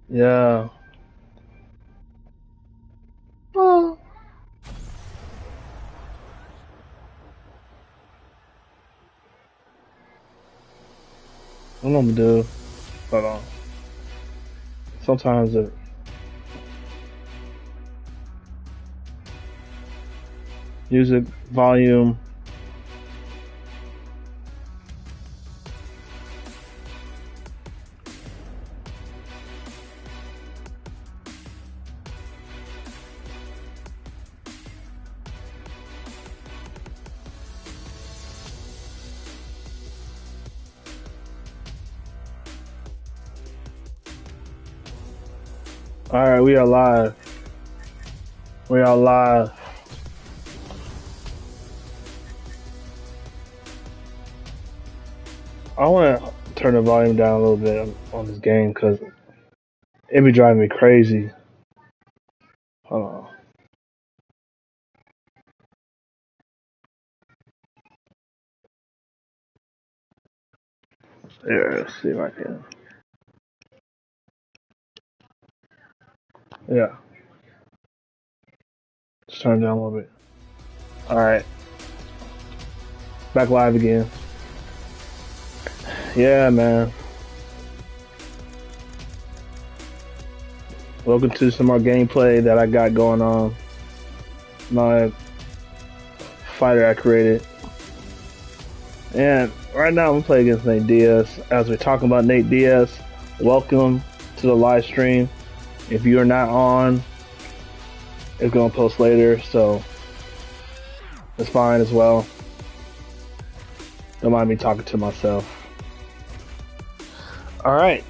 Yeah. Oh. What I'm gonna do? Hold on. Sometimes it. Music volume. All right, we are live. We are live. I want to turn the volume down a little bit on this game because it be driving me crazy. Hold on. Yeah, let's see if I can. Yeah, just turn it down a little bit. All right, back live again. Yeah, man. Welcome to some more gameplay that I got going on. My fighter I created. And right now I'm playing against Nate Diaz. As we're talking about Nate Diaz, welcome to the live stream. If you're not on, it's going to post later, so it's fine as well. Don't mind me talking to myself. Alright.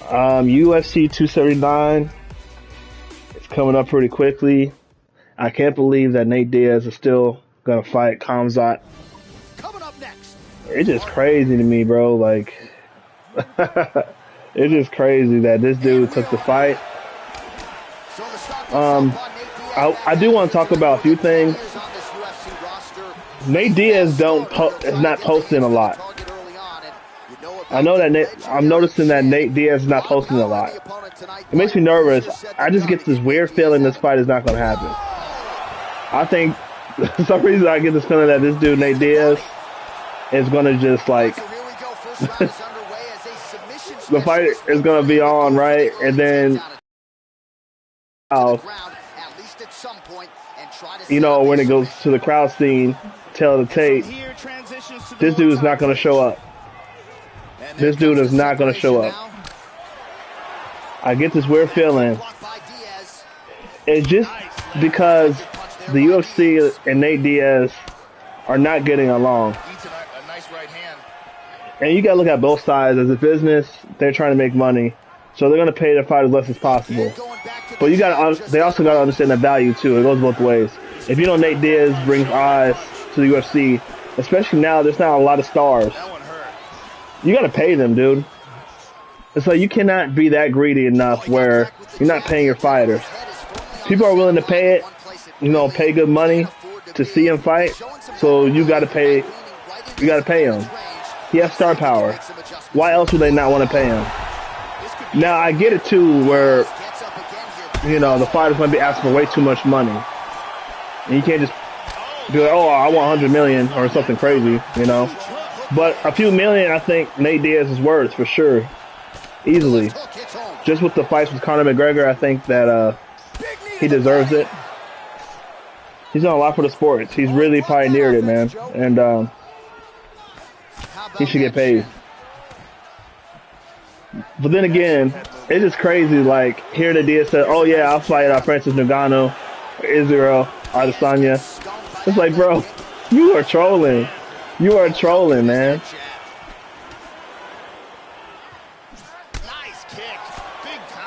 UFC 279. It's coming up pretty quickly. I can't believe that Nate Diaz is still going to fight Khamzat. Coming up next. It's just crazy to me, bro. Like, it's just crazy that this dude took the fight. I do want to talk about a few things. Nate Diaz is not posting a lot. I know that I'm noticing that Nate Diaz is not posting a lot. It makes me nervous. I just get this weird feeling this fight is not going to happen. I think, for some reason, I get this feeling that this dude, Nate Diaz, is going to just like, the fight is going to be on, right? And then, you know, when it goes to the crowd scene, tell the tape, this dude is not going to show up. This dude is not going to show up. I get this weird feeling. It's just because the UFC and Nate Diaz are not getting along. And you got to look at both sides. As a business, they're trying to make money, so they're going to pay the fight as less as possible. But they also got to understand the value too. It goes both ways. If you know Nate Diaz brings eyes to the UFC, especially now, there's not a lot of stars. You got to pay them, dude. It's like you cannot be that greedy enough where you're not paying your fighters. People are willing to pay it, you know, pay good money to see him fight. So you got to pay. You got to pay him. He has star power. Why else would they not want to pay him? Now I get it too, where you know the fighters might be asking for way too much money, and you can't just be like, "Oh, I want 100 million" or something crazy, you know. But a few million, I think Nate Diaz is worth for sure, easily. Just with the fights with Conor McGregor, I think that he deserves it. He's done a lot for the sports. He's really pioneered it, man, and he should get paid. But then again, it's just crazy. Like here, the Diaz said, "Oh yeah, I'll fight Francis Ngannou, Israel Adesanya." It's like, bro, you are trolling. You are trolling, man.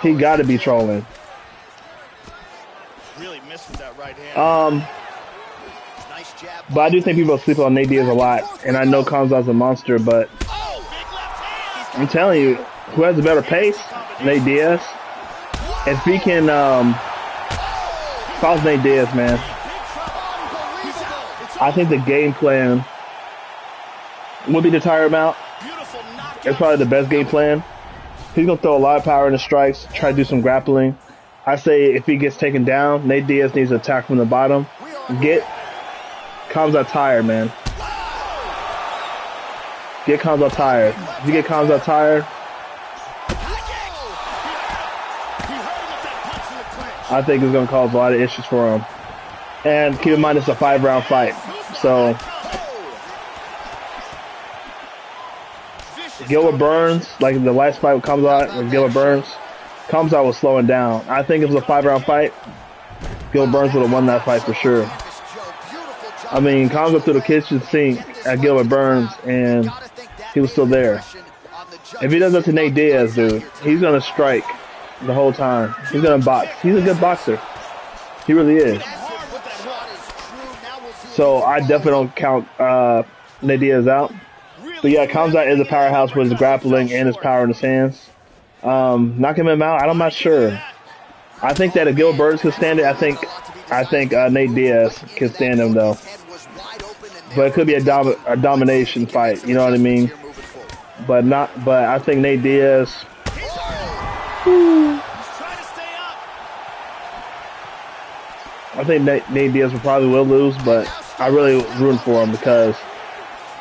He got to be trolling. But I do think people sleep on Nate Diaz a lot, and I know Khamzat's a monster, but I'm telling you, who has a better pace? Nate Diaz. If he can, if I was Nate Diaz, man, I think the game plan would be to tire him out. It's probably the best game plan. He's gonna throw a lot of power in the strikes, try to do some grappling. I say if he gets taken down, Nate Diaz needs to attack from the bottom. Get Khamzat tired, man. Get Khamzat tired. If you get Khamzat tired, I think it's gonna cause a lot of issues for him. And keep in mind it's a 5-round fight, so Gilbert Burns, like the last fight with Khamzat with Gilbert Burns, Khamzat was slowing down. I think if it was a 5-round fight, Gilbert Burns would have won that fight for sure. I mean, Khamzat threw the kitchen sink at Gilbert Burns, and he was still there. If he does that to Nate Diaz, dude, he's gonna strike the whole time. He's gonna box. He's a good boxer. He really is. So I definitely don't count Nate Diaz out. But yeah, Khamzat is a powerhouse with his grappling and his power in his hands. Knocking him out, I'm not sure. I think that if Gilbert Burns can stand it, I think Nate Diaz can stand him though. But it could be a domination fight. You know what I mean? But I think Nate Diaz. I think Nate Diaz probably will lose, but I really rooting for him because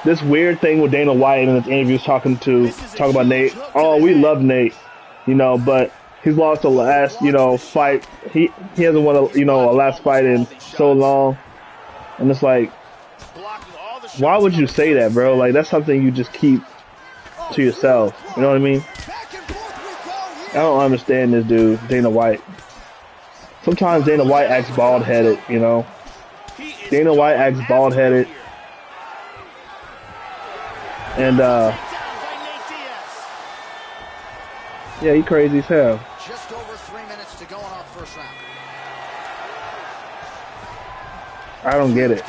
this weird thing with Dana White in his interviews talking about Nate. Oh, we love Nate, you know, but he's lost the last, fight. He hasn't won a last fight in so long, and it's like, why would you say that, bro? Like that's something you just keep to yourself. You know what I mean? I don't understand this dude, Dana White. Sometimes Dana White acts bald-headed, you know. Dana White acts bald-headed. And, yeah, he crazy as hell. Just over 3 minutes to go in our first round. I don't get it.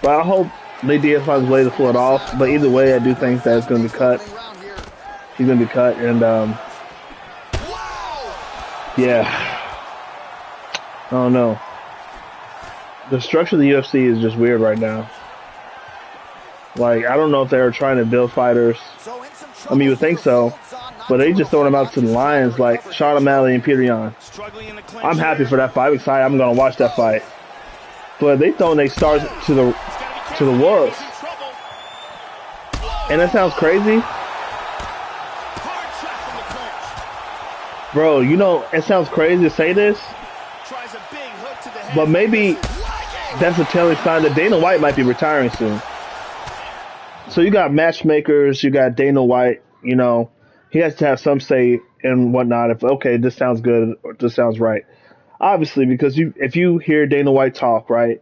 But I hope Nate Diaz finds a way to pull it off. But either way, I do think that it's going to be cut. He's going to be cut. And, yeah. I don't know. The structure of the UFC is just weird right now. Like, I don't know if they're trying to build fighters. I mean, you would think so. But they just throwing them out to the lions like Sean O'Malley and Peter Yan. I'm happy for that fight. I'm excited. I'm going to watch that fight. But they throwing their stars to the wolves. And that sounds crazy. Bro, it sounds crazy to say this. But maybe that's a telling sign that Dana White might be retiring soon. So you got matchmakers, you got Dana White, he has to have some say and whatnot. If, okay, this sounds good, or this sounds right. Obviously, because if you hear Dana White talk, right,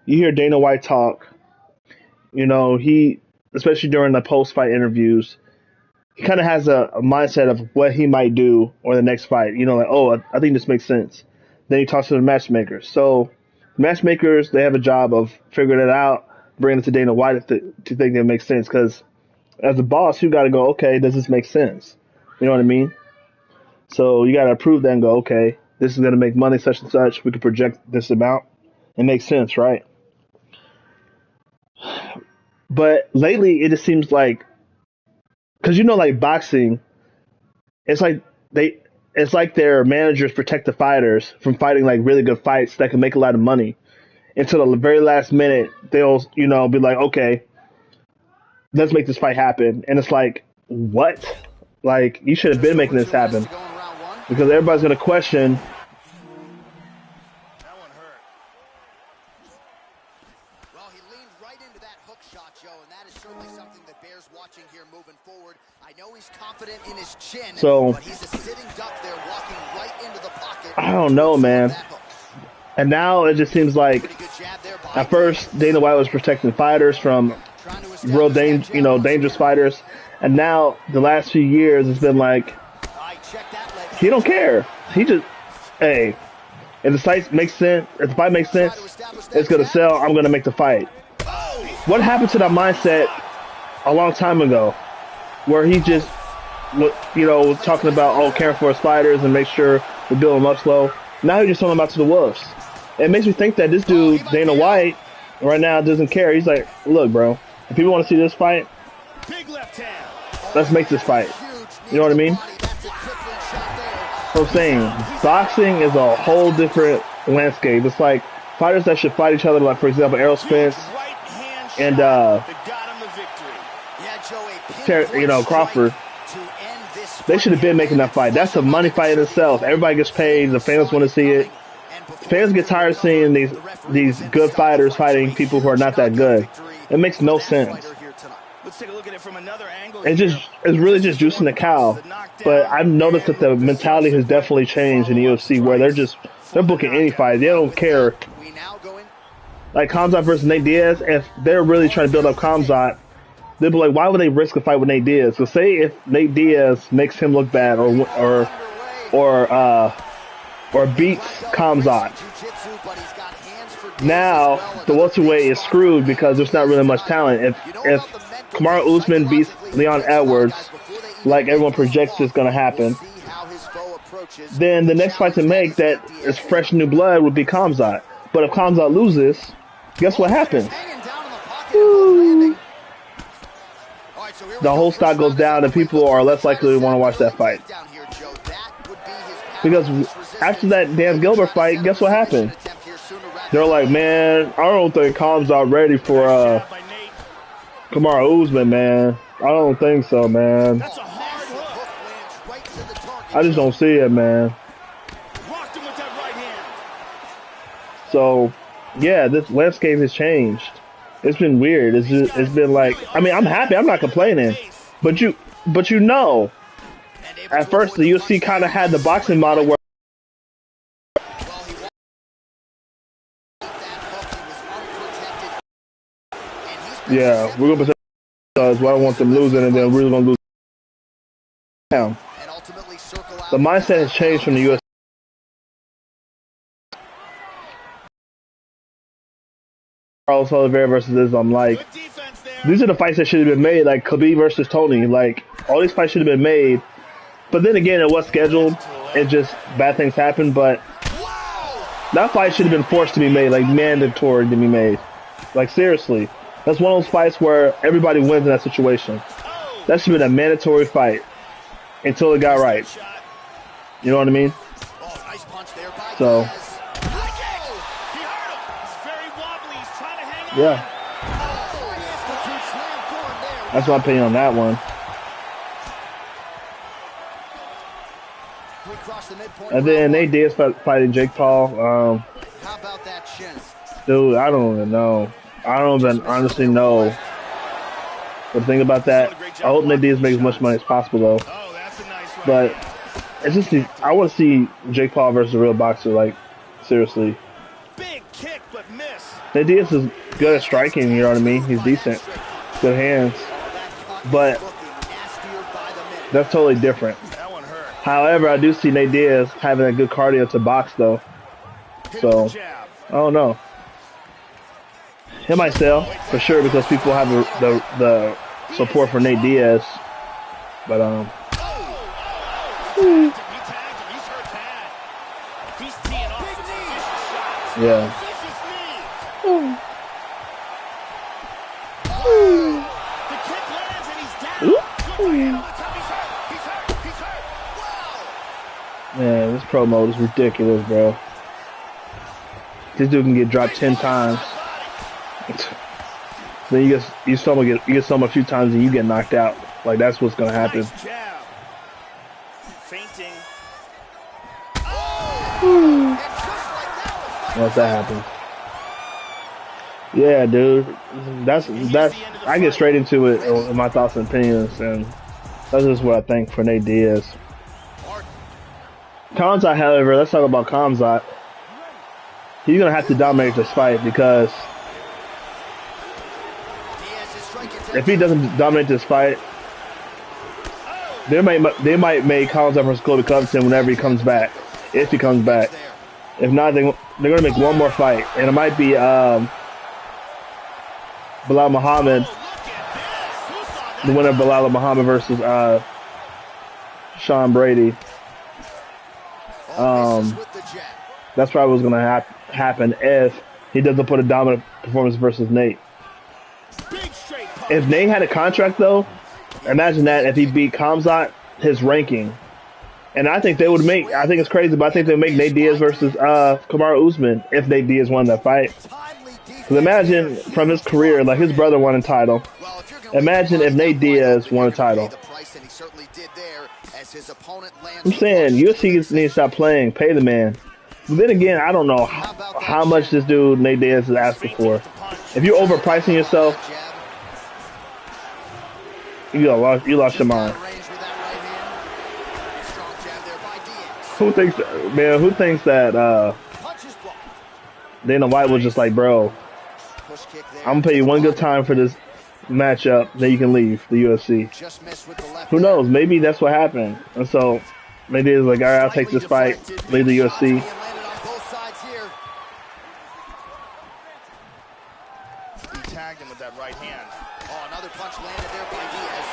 you hear Dana White talk, he, especially during the post-fight interviews, he kind of has a mindset of what he might do or the next fight. Like, oh, I think this makes sense. Then he talks to the matchmakers. So matchmakers, they have a job of figuring it out, bringing it to Dana White to think it makes sense. Because as a boss, you got to go, okay, does this make sense? You know what I mean? So you got to approve that and go, okay, this is going to make money such and such. We can project this amount. It makes sense, right? But lately, it just seems like, because like boxing, it's like their managers protect the fighters from fighting like really good fights that can make a lot of money. Until the very last minute, they'll be like, okay, let's make this fight happen. And it's like, what? Like, you should have been making this happen, because everybody's gonna question. So, I don't know, man. And now it just seems like, at first Dana White was protecting fighters from real dangerous fighters, and now the last few years it's been like he don't care. He just, hey, if the fight makes sense, it's gonna sell. I'm gonna make the fight. What happened to that mindset a long time ago, where he just, was talking about caring for his fighters and make sure we build them up slow. Now he's just talking about to the wolves. It makes me think that this dude Dana White right now doesn't care. He's like, look, bro, if people want to see this fight, big left hand. let's make this fight. You know what I mean? So I'm saying, boxing is a whole different landscape. It's like fighters that should fight each other, like for example, Errol Spence and Crawford. They should have been making that fight. That's a money fight in itself. Everybody gets paid. The fans want to see it. Fans get tired of seeing these good fighters fighting people who are not that good. It makes no sense. Let's take a look at it from another angle. It's really just juicing the cow. But I've noticed that the mentality has definitely changed in the UFC, where they're booking any fight. They don't care. Like Khamzat versus Nate Diaz, if they're really trying to build up Khamzat, they'd be like, why would they risk a fight with Nate Diaz? So say if Nate Diaz makes him look bad or beats Khamzat, now the welterweight is screwed because there's not really much talent. If Kamaru Usman beats Leon Edwards, like everyone projects is going to happen, then the next fight to make that is fresh new blood would be Khamzat. But if Khamzat loses, guess what happens? Woo. The whole stock goes down and people are less likely to want to watch that fight. Because after that Dan Gilbert fight, guess what happened? They're like, man, I don't think Khamzat ready for Kamaru Usman, man. I don't think so, man. I just don't see it, man. So, yeah, this landscape has changed. It's been weird. It's been like, I mean, I'm happy. I'm not complaining. But you know, at first the UFC kind of had the boxing model where we're gonna protect us. Well, I don't want them losing, and then we're gonna lose. Down. The mindset has changed from the UFC. Carlos Oliveira versus Islam. Like, these are the fights that should have been made. Like Khabib versus Tony. Like, all these fights should have been made. But then again, it was scheduled. It just bad things happened. But that fight should have been forced to be made. Like, mandatory to be made. Like, seriously. That's one of those fights where everybody wins in that situation. That should have been a mandatory fight until it got right. You know what I mean? So, yeah. That's my opinion on that one. And then Nate Diaz fighting Jake Paul. Dude, I don't even know. I don't even honestly know. But the thing about that, I hope Nate Diaz makes as much money as possible, though. But it's just, I want to see Jake Paul versus a real boxer. Like, seriously. Nate Diaz is good at striking, you know what I mean? He's decent. Good hands. But that's totally different. However, I do see Nate Diaz having a good cardio to box, though. So, I don't know. It might sell, for sure, because people have the support for Nate Diaz. But, yeah. Man, this promo is ridiculous, bro. This dude can get dropped 10 times. Then you get some a few times and you get knocked out. Like, that's what's gonna happen. Once that happens. Yeah, dude. That's I get straight into it in my thoughts and opinions, and that's just what I think for Nate Diaz. Khamzat, however, let's talk about Khamzat. He's gonna have to dominate this fight, because if he doesn't dominate this fight, they might make Khamzat versus Colby Covington whenever he comes back, if he comes back. If not, they're gonna make one more fight, and it might be Bilal Muhammad, the winner of Bilal Muhammad versus Sean Brady. That's probably what's gonna happen if he doesn't put a dominant performance versus Nate. If Nate had a contract, though, Imagine that if he beat Khamzat, his ranking. And I think they would make, I think it's crazy, but I think they would make Nate Diaz versus Kamaru Usman if Nate Diaz won that fight. Because imagine from his career, like his brother won a title. Imagine if Nate Diaz won a title. I'm saying UFC needs to stop playing, pay the man. But then again, I don't know how much this dude Nate Diaz is asking for. If you're overpricing yourself, you lost your mind. Who thinks that Dana White was just like, bro, I'm gonna pay you one good time for this matchup, then you can leave the UFC. Who knows? Maybe that's what happened. And so maybe it's like, all right, I'll take this fight, leave the UFC. He tagged him with that right hand. Oh, another punch landed there by Diaz.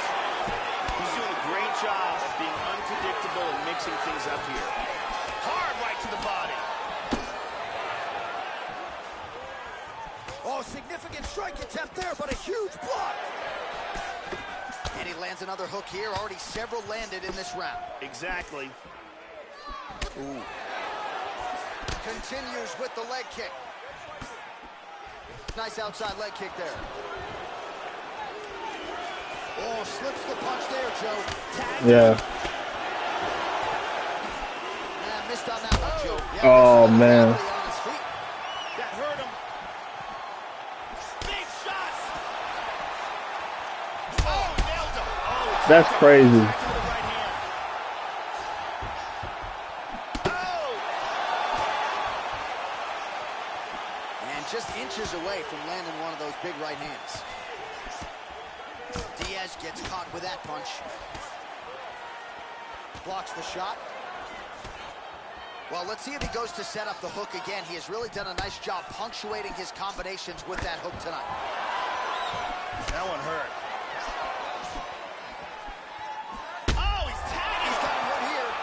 He's doing a great job of being unpredictable and mixing things up here. Hard right to the body. Oh, significant strike attempt there, but a huge block. And he lands another hook here. Already several landed in this round. Exactly. Ooh. Continues with the leg kick. Nice outside leg kick there. Oh, slips the punch there, Joe. Tag. Yeah. Missed on that one, Joe. Yeah, oh, man. That hurt him. Big shots. Oh, nailed him. Oh, that's crazy. Just inches away from landing one of those big right hands. Diaz gets caught with that punch. Blocks the shot. Well, let's see if he goes to set up the hook again. He has really done a nice job punctuating his combinations with that hook tonight. That one hurt. Oh, he's tagging. He's got him hurt here.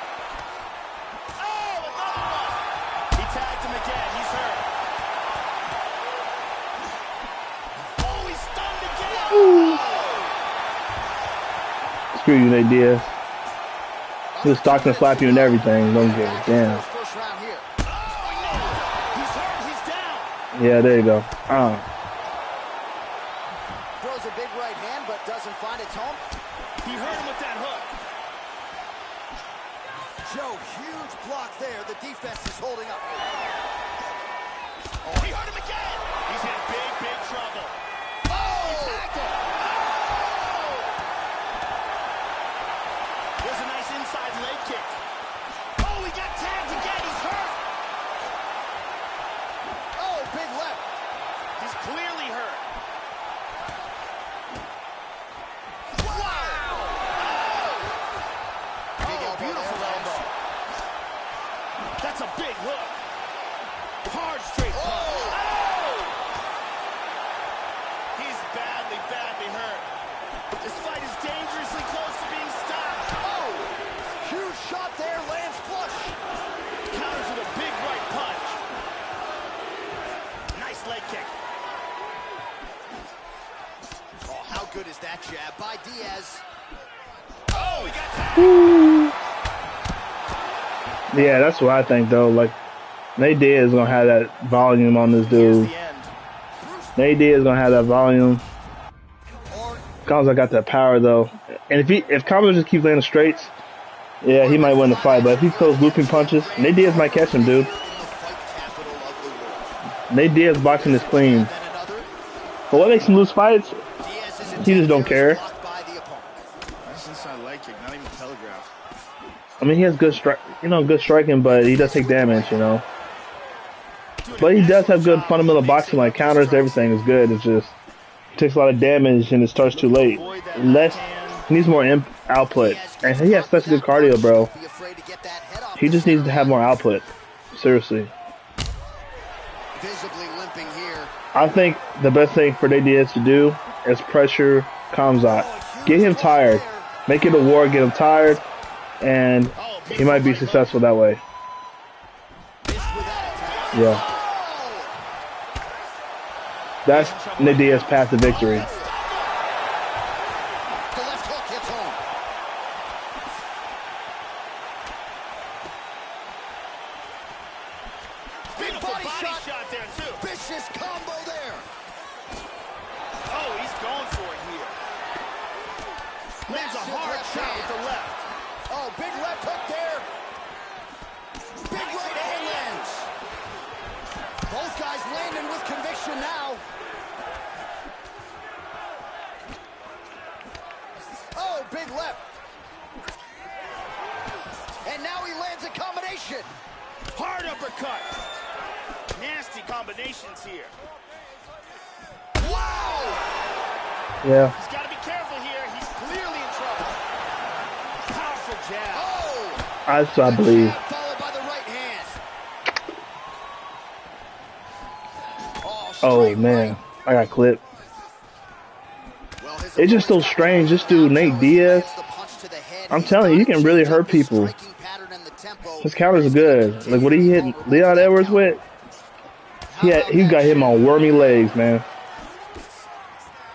Oh, another one. He tagged him again. He's hurt. Screw you, Nate Diaz. He'll stock and slap you and everything. Don't give a damn. Yeah, there you go. Throws a big right hand, but doesn't find its home. He hurt him with that hook. Joe, huge block there. The defense is holding up. Oh, he hurt him again. He's in big, big trouble. Oh, he tagged him. Oh! There's a nice inside leg kick. Oh, he got tagged again. He's hurt. Oh, big left. He's clearly hurt. Wow! Oh! Big elbow, beautiful elbow. That's a big hook. Hard straight punch. Oh! He's badly, badly hurt. This fight is dangerously close to being stopped. Oh! Huge shot there, lands flush. Counters with a big right punch. Nice leg kick. Oh, how good is that jab by Diaz? Oh, he got that. Yeah, that's what I think, though. Like, Nate Diaz is going to have that volume on this dude. Nate Diaz is going to have that volume. Khamzat got that power, though. And if Khamzat just keeps landing straights, yeah, he might win the fight. But if he throws looping punches, Nate Diaz might catch him, dude. Nate Diaz boxing is clean. But what makes him lose fights? He just don't care. I mean, he has good good striking, but he does take damage, But he does have good fundamental boxing, like counters, everything is good. It's just it takes a lot of damage and it starts too late. He needs more output, and he has such good cardio, bro. He just needs to have more output. Seriously. I think the best thing for Nate Diaz to do is pressure Khamzat. Get him tired. Make it a war. Get him tired. And he might be successful that way. Yeah. That's Nate Diaz's path to victory. big body shot there, too. Vicious combo there. Oh, he's going for it here. Lands a hard shot with the left. Oh, big left hook there. Big right hand lands. Both guys landing with conviction now. Oh, big left. And now he lands a combination. Hard uppercut. Nasty combinations here. Wow! Yeah. He's got to be careful here. He's clearly in trouble. Powerful jab. Oh! I believe. Followed by the right hand. Oh man, I got clipped. Well, It's just so strange. This dude, Nate Diaz, I'm telling you, he can really hurt people. His counters are good. Like what he hit Leon Edwards with, he got him on wormy legs, man.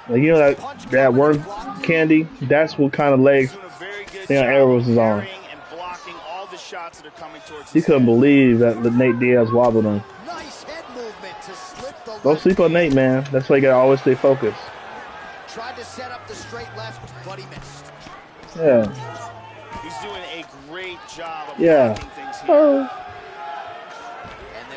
Like you know that worm candy, that's what kind of legs Leon Edwards is on. He couldn't believe that Nate Diaz wobbled him. Don't sleep on Nate, man. That's why you gotta always stay focused. Tried to set up the straight left, but he missed. Yeah. He's doing a great job of blocking things here. Oh.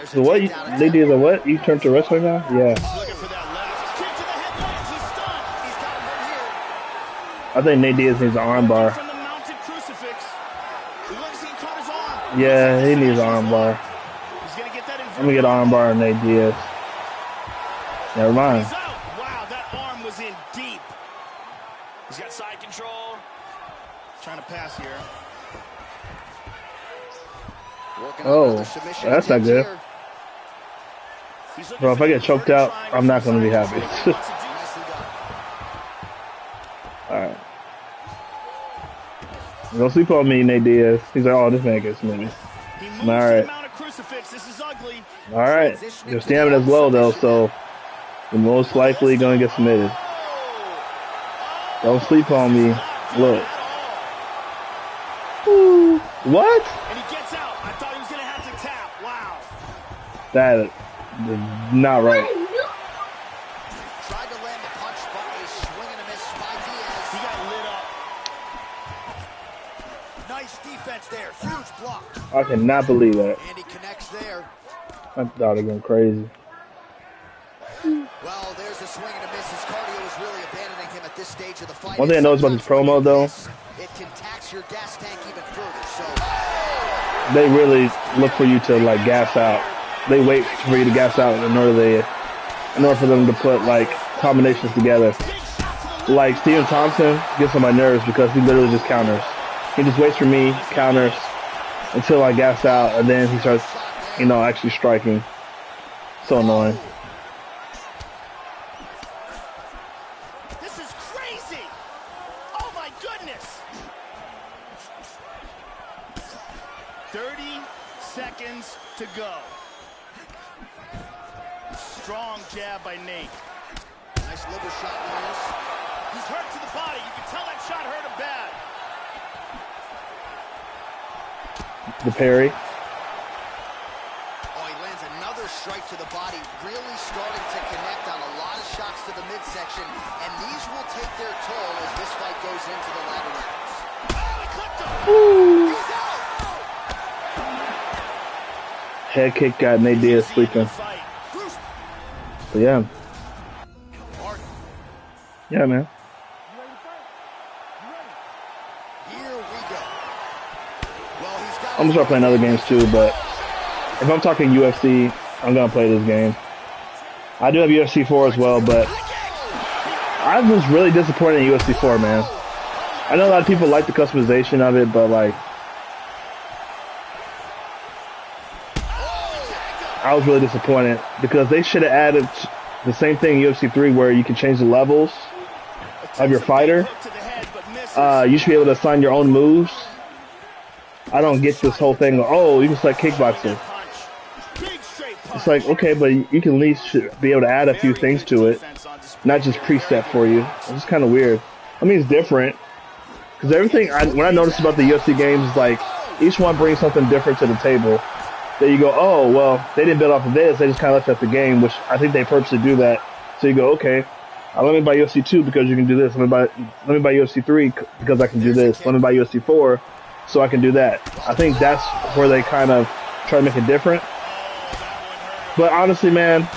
So what? Nate Diaz, what? You turned to wrestler now? Yeah. Looking for that left. Kick to the head lands. He's stunned. He's got him right here. I think Nate Diaz needs an arm bar. From the mounted crucifix. We want to see him cut his arm. Yeah, he needs an arm bar. He's gonna get that in. Let me get an arm bar on Nate Diaz. Never mind. He's out. Wow, that arm was in deep. He's got side control. Trying to pass here. Oh, that's not good. Bro, if I get choked out, I'm not going to be happy. Alright. Don't sleep on me, Nate Diaz. He's like, oh, this man gets me. Alright. Alright. Your stamina's low, though, so you're most likely going to get submitted. Don't sleep on me. Look. Ooh. What? And he gets out. I thought he was going to have to tap. Wow. That is not right. Tried to land the punch, but a swing and a miss by Diaz. He got lit up. Nice defense there. Huge block. I cannot believe that. And he connects there. I thought it went crazy. Well, there's a swing and a miss. His cardio is really abandoning him at this stage of the fight. One thing I noticed about this promo, though, it can tax your gas tank even further. So they really look for you to like gas out. They wait for you to gas out in order for them to put like combinations together. Like Steven Thompson gets on my nerves because he literally just counters. He just waits for me, counters until I gas out, and then he starts, actually striking. So annoying. This is crazy. Oh my goodness. 30 seconds to go. Strong jab by Nate. Nice liver shot, Diaz. He's hurt to the body. You can tell that shot hurt him bad. The parry. Oh, he lands another strike to the body, really starting to connect on a lot of shots to the midsection, and these will take their toll as this fight goes into the latter rounds. Oh, he clipped him. Ooh. He's out! Head kick got Nate Diaz sleeping. But yeah. Yeah, man. Here we go. Well, I'm gonna start playing other games too, but if I'm talking UFC, I'm gonna play this game. I do have UFC 4 as well, but I was really disappointed in UFC 4, man. I know a lot of people like the customization of it, but like, I was really disappointed because they should have added the same thing in UFC 3 where you can change the levels of your fighter. You should be able to assign your own moves. I don't get this whole thing. Oh, you can select kickboxing. It's like, okay, but you can at least be able to add a few things to it, not just preset for you. It's just kind of weird. I mean, it's different because everything. What I noticed about the UFC games is like each one brings something different to the table. then you go, oh, well, they didn't build off of this. They just kind of left at the game, which I think they purposely do that. So you go, okay, let me buy UFC 2 because you can do this. Let me buy UFC 3 because I can do this. Let me buy UFC 4 so I can do that. I think that's where they kind of try to make it different. But honestly, man,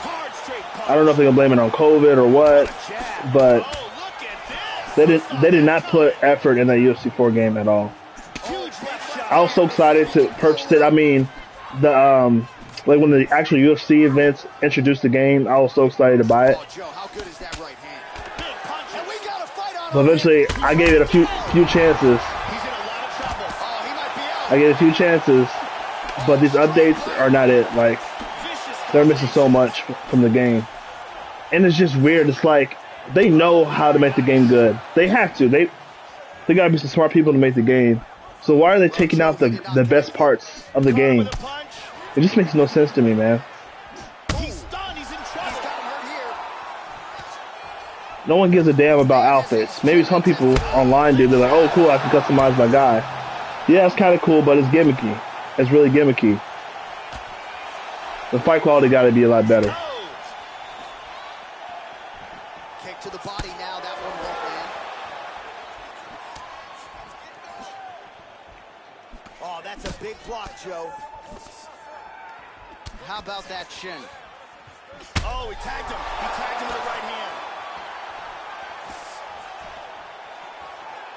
I don't know if they're gonna blame it on COVID or what, but they did not put effort in that UFC 4 game at all. I was so excited to purchase it. I mean, the like when the actual UFC events introduced the game, I was so excited to buy it. But eventually, I gave it a few chances. But these updates are not it. Like, they're missing so much from the game, and it's just weird. It's like they know how to make the game good. They have to. They gotta be some smart people to make the game. So why are they taking out the best parts of the game? It just makes no sense to me, man. No one gives a damn about outfits. Maybe some people online do. They're like, oh, cool, I can customize my guy. Yeah, it's kind of cool, but it's gimmicky. It's really gimmicky. The fight quality got to be a lot better. Kick to the body now. That one won't land. Oh, that's a big block, Joe. How about that shin? Oh, he tagged him. He tagged him with the right hand.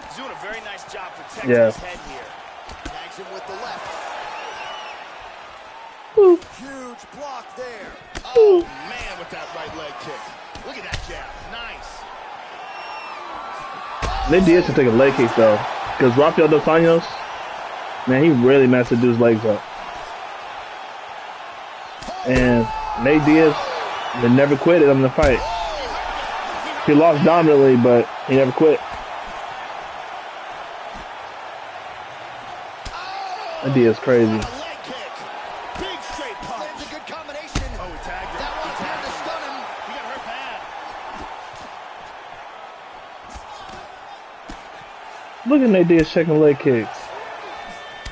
He's doing a very nice job protecting his head here. Tags him with the left. Ooh. Huge block there. Oh, man, with that right leg kick. Look at that jab. Nice. They did to take a leg kick, though. Because Rafael Dos Anjos, man, he really messed the dude's legs up. And Nate Diaz, they never quit it in the fight. He lost dominantly, but he never quit. That Diaz crazy. Look at Nate Diaz checking leg kicks.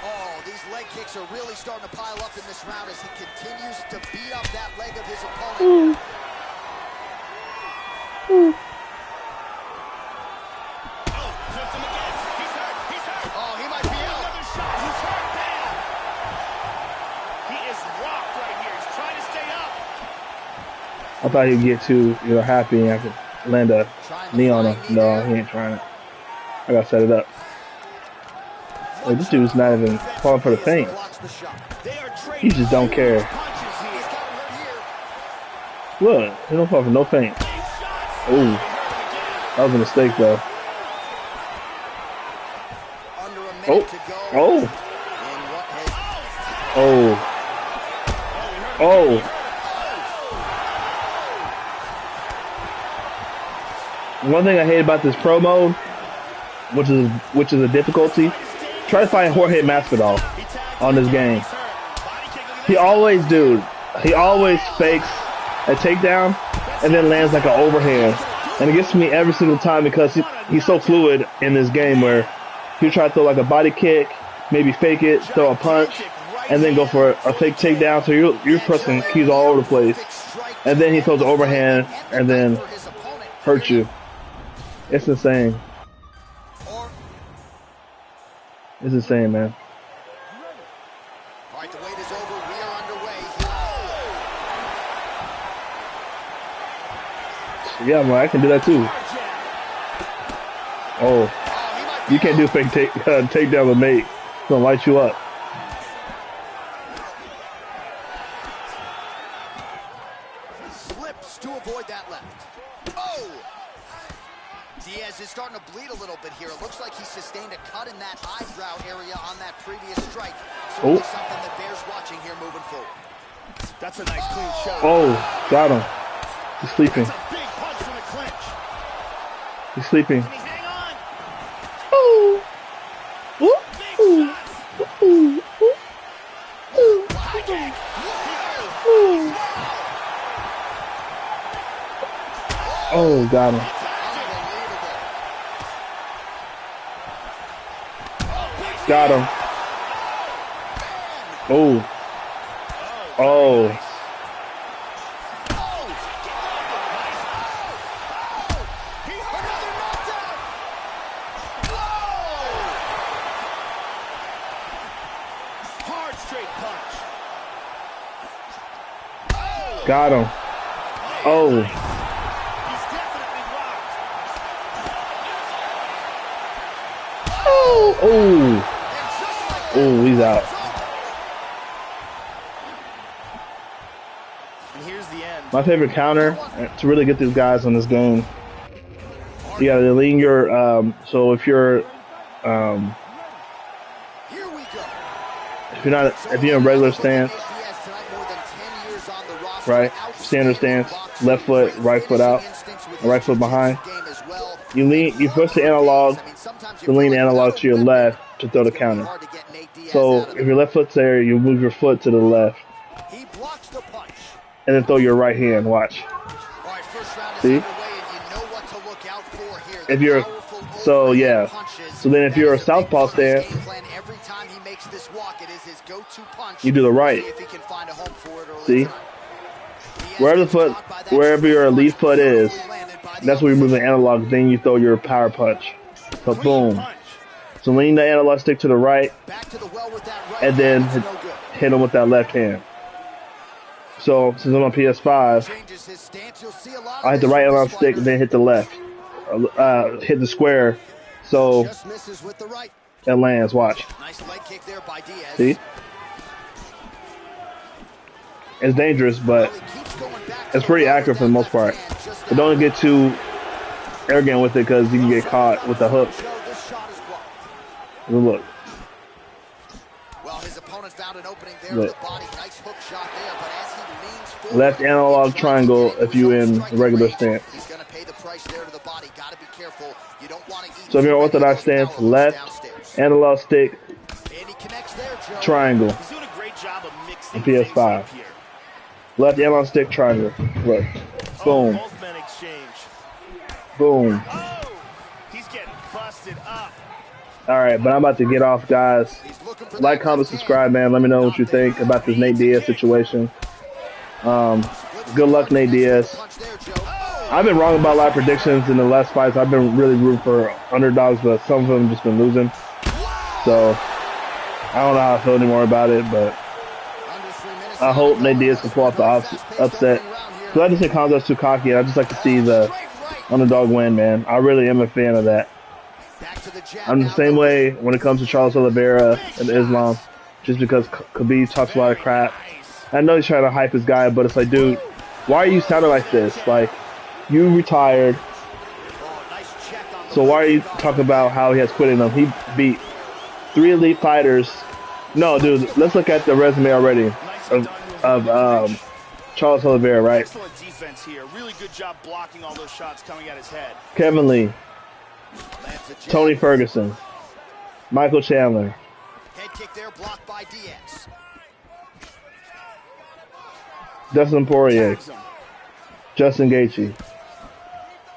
Oh, these leg kicks are really starting to pile up in this round as he continues to beat up that leg of his opponent. Ooh. Ooh. Oh, flipped him again. He's hurt. He's hurt. Oh, he might be out. Another shot. He's hurt bad. He is rocked right here. He's trying to stay up. I thought he'd get too, happy and I could land a knee on him. No, he ain't trying it. I gotta set it up. Like, this dude's not even falling for the feint. He just don't care. Look, he don't fall for no feint. Ooh, that was a mistake though. Oh, oh, oh, oh. One thing I hate about this pro mode, which is a difficulty, try to find Jorge Masvidal on this game. He always fakes a takedown and then lands like an overhand, and it gets to me every single time because he's so fluid in this game where he'll try to throw like a body kick, maybe fake it, throw a punch, and then go for a fake takedown. So you're pressing keys all over the place, and then he throws an overhand and then hurts you. It's insane. It's insane, man. All right, the wait is over. We are underway. Yeah, man, I can do that too. Oh, you can't do fake takedown with Nate. It's gonna light you up. Slips to avoid that left. Oh! Diaz is starting to bleed a little bit here. It looks like he sustained a cut in that eyebrow area on that previous strike. Certainly something that bears watching here moving forward. That's a nice clean shot. Oh, got him. He's sleeping. That's a big punch from the clinch. He's sleeping. Can he hang on? Ooh. Ooh. Ooh. Ooh. Ooh. High kick. Ooh. Oh, got him. Unbelievable. Got him. Oh. Oh. Hard straight punch. Got him. Oh. He's definitely rocked. Oh. Oh. Oh, he's out. And here's the end. My favorite counter to really get these guys on this game. You gotta lean your so if you're if you're in regular stance, right? Standard stance, left foot, right foot out, right foot behind. You push the analog, to lean the analog to your left to throw the counter. So if your left foot's there, you move your foot to the left. And then throw your right hand, watch. See? If you're, so yeah. So then if you're a southpaw stance, you do the right. See? Wherever your lead foot is, that's where you move the analog, then you throw your power punch. So boom. So lean the analog stick to the right, and then hit him with that left hand. So since I'm on PS5, I hit the right analog stick, and then hit the left. Hit the square, so it lands. Watch. See? It's dangerous, but it's pretty accurate for the most part. But don't get too arrogant with it because you can get caught with the hook. Look. Look. Left analog triangle if you in regular stance. So if you're in orthodox stance, left analog stick triangle. On PS5. Left analog stick triangle. Look. Boom. Boom. Alright, but I'm about to get off, guys. Like, comment, subscribe, man. Let me know what you think about this Nate Diaz situation. Good luck, Nate Diaz. I've been wrong about a lot of predictions in the last fights. I've been really rooting for underdogs, but some of them just been losing. So, I don't know how I feel anymore about it, but I hope Nate Diaz can pull off the upset. Because I just think Khamzat's too cocky, and I just like to see the underdog win, man. I really am a fan of that. I'm the same way when it comes to Charles Oliveira and Islam, just because Khabib talks a lot of crap. I know he's trying to hype his guy, but it's like, dude, why are you sounding like this? Like, you retired, so why are you talking about how he has quit in them? He beat 3 elite fighters. No, dude, let's look at the resume already of Charles Oliveira, right? Excellent defense here. Really good job blocking all those shots coming at his head. Kevin Lee, Tony Ferguson, Michael Chandler. Head kick there blocked by Diaz. Dustin Poirier, Justin Gaethje.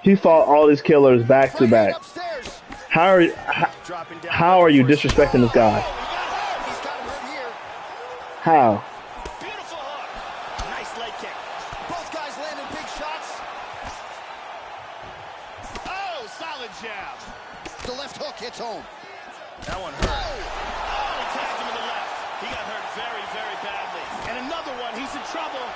He fought all these killers back to back. How are you disrespecting this guy? How? Beautiful hook. Nice leg kick. Both guys landed big shots. Oh, solid jab. The left hook hits home. That one hurt. Oh, he tagged him in the left. He got hurt very, very badly. And another one. He's in trouble.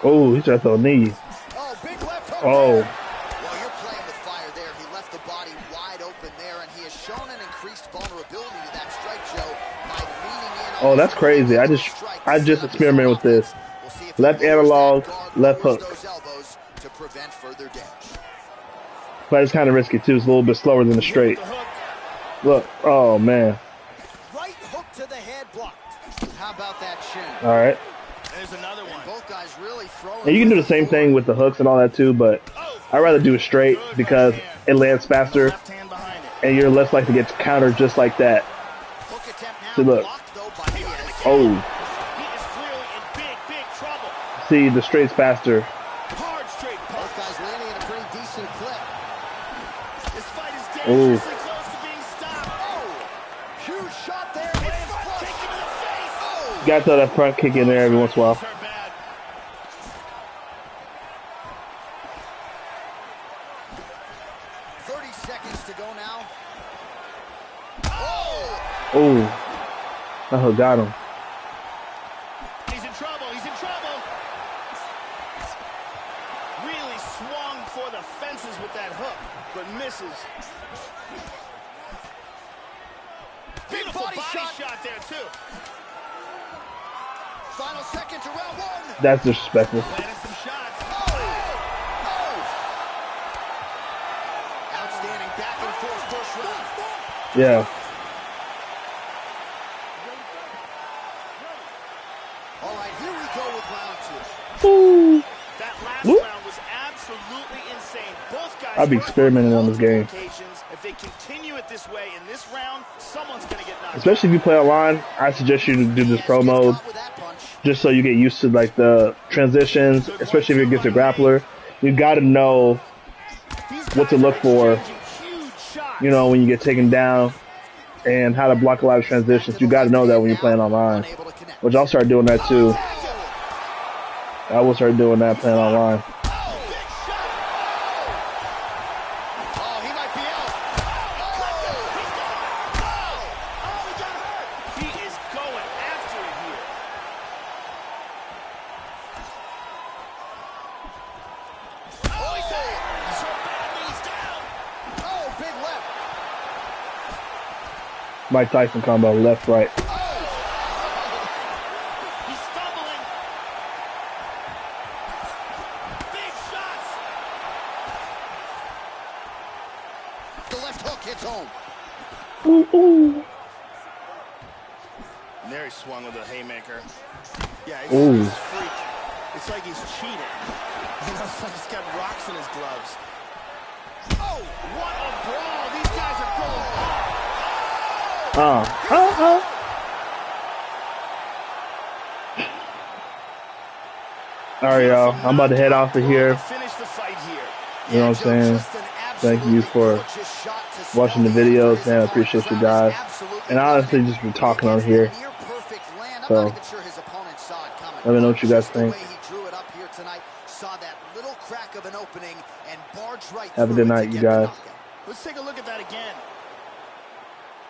Oh, he's trying to throw a knee. Oh, big left hook. Oh. Well, you're playing with fire there. He left the body wide open there, and he has shown an increased vulnerability to that strike, Joe, by leaning in. Oh, that's crazy. I just experimented with this. Left analog, left hook. To prevent further damage. But it's kind of risky too. It's a little bit slower than the straight. Look. Oh man. Right hook to the head blocked. How about that shin? All right. There's another one. Both guys really throwing. And you can do the same thing with the hooks and all that too, but I'd rather do it straight because it lands faster and you're less likely to get countered just like that. See, look. Oh. See, the straight's faster. Hard straight. Both guys landing at a pretty decent clip. This fight is Ooh. dangerously close to being stopped. Oh. Gotta throw that front kick in there every once in a while. 30 seconds to go now. Oh, that hook got him. He's in trouble. He's in trouble. Really swung for the fences with that hook, but misses. Beautiful body shot there, too. Final seconds of round one. That's disrespectful. Landed some shots. Outstanding back and forth first round. Yeah. All right, here we go with round two. Ooh. That last round was absolutely insane. Both guys I'll be experimenting on this game. If they continue it this way in this round, someone's going to get knocked out. Especially if you play online, I suggest you to do this pro mode just so you get used to like the transitions, especially if it gets a grappler. You got to know what to look for, you know, when you get taken down and how to block a lot of transitions. You got to know that when you're playing online, which I'll start doing that too. I will start doing that playing online. Mike Tyson combo, left, right. He's stumbling. Big shots. The left hook hits home. Ooh, ooh. And there he swung with a haymaker. Yeah, Ooh. he's freak. It's like he's cheating. You know, it's like he's got rocks in his gloves. Oh, what a brawl. These guys are going hard. Alright, y'all. I'm about to head off of here. Finish the fight here. You know what I'm saying? Thank you for watching the videos, man. I appreciate you guys. And honestly, just for talking on here. So, let me know what you guys think. Saw that little crack of an opening and barged right Have a through good it to night, you get the guys. knockout. Let's take a look at that again.